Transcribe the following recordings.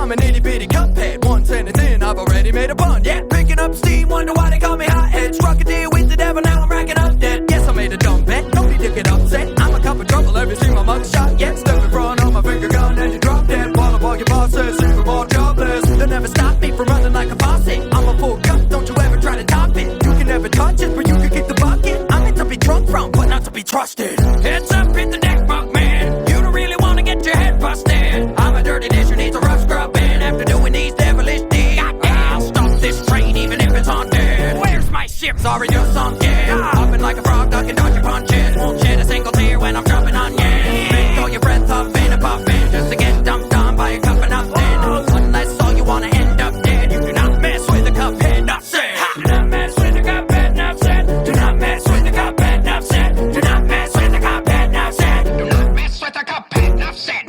I'm an itty-bitty cuphead. One sentence in, I've already made a pun. Yeah, picking up steam, wonder why they call me hothead. Struck a deal with the devil, now I'm racking up debt. Yes, I made a dumb bet, no need to get upset. I'm a cup of trouble, have you seen my mugshot yet? Step in front on my finger gun and you drop dead. While up all your bosses, super more jobless. They'll never stop me from running like a faucet. I'm a full cup, don't you ever try to top it. You can never touch it, but you can kick the bucket. I'm meant to be drunk from, but not to be trusted. Heads up, hit the deck, bug man. You don't really wanna get your head busted. I'm a dirty dish who needs a rough scrub. After doing these devilish deeds, I'll stop this train even if it's haunted. Where's my ship? Sorry, you're sunken. Hopping like a frog, ducking, dodging punches. Won't shed a single tear when I'm dropping on you. Make all your breath up in a puffin' just to get dumped on by a cup of nothing. Unless all you wanna end up dead. You do not mess with the cuphead, not said. Do not mess with the cuphead, not said. Do not mess with the cuphead, not said. Do not mess with the cuphead, not said. Do not mess with the cuphead, not said.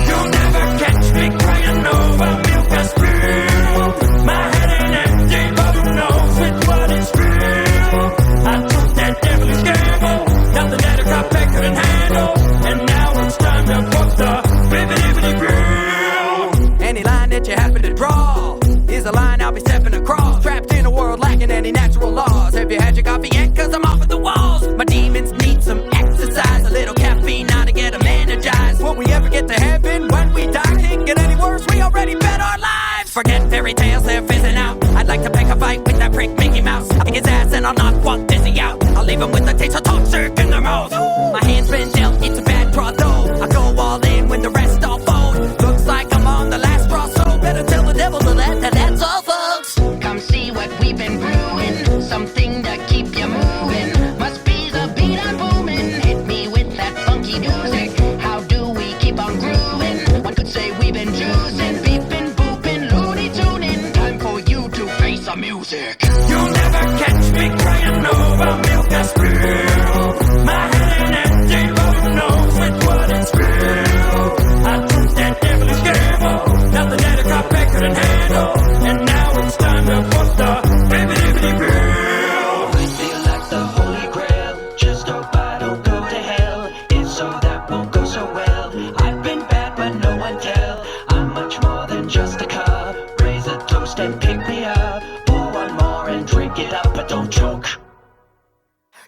You'll never catch me crying over milk and spoon. My head ain't empty, but who knows which one is real? I took that devilish gamble, nothing that a cuphead couldn't handle, and now it's time to put the bibbidi-bibbidi-brew. Any line that you happen to draw is a line I'll be stepping across. Trapped in a world lacking any natural laws. Have you had your coffee yet? Cause I'm off at the walls. My demons need some exercise, a little caffeine now to get them energized. Will we ever get to heaven when we die? Can't get any worse, we already bet our lives. Forget fairy tales, they're fizzing out. I'd like to pick a fight with that prick Mickey Mouse. I'll kick his ass and I'll knock Walt Disney out. I'll leave him with the taste of toxic in their mouth. My hand's been dealt, it's a bad draw though. I go all in when the rest all fold. Looks like I'm on the last straw, so better tell the devil to let that's all, folks. Come see what we've been brewing, something to keep you moving. Must be the beat I'm booming. Hit me with that funky music. How do we keep on grooving? One could say we've been juicing, beeping, booping, loony tuning. Time for you to face the music. You'll never catch me crying over milk and spoon. My head ain't empty, but who knows which one is real? I took that devilish gamble, nothing that a cuphead couldn't handle, and now it's time to put the bibbidi-bibbidi-brew. I feel like the holy grail. Just hope I don't go to hell. If so, that won't go so well. I've been bad, but no one tell. I'm much more than just a cup. Raise a toast and pick me up. Pour one more and drink it up, but don't choke.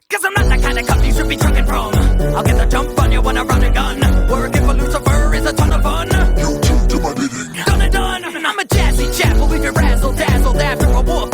Cause I'm not that kind of cup you should be drinking from. I'll get the jump on you when I run a gun. Working for Lucifer is a ton of fun. You two do my bidding. Done and done. I'm a jazzy chap who'll leave you razzle-dazzled after a wolf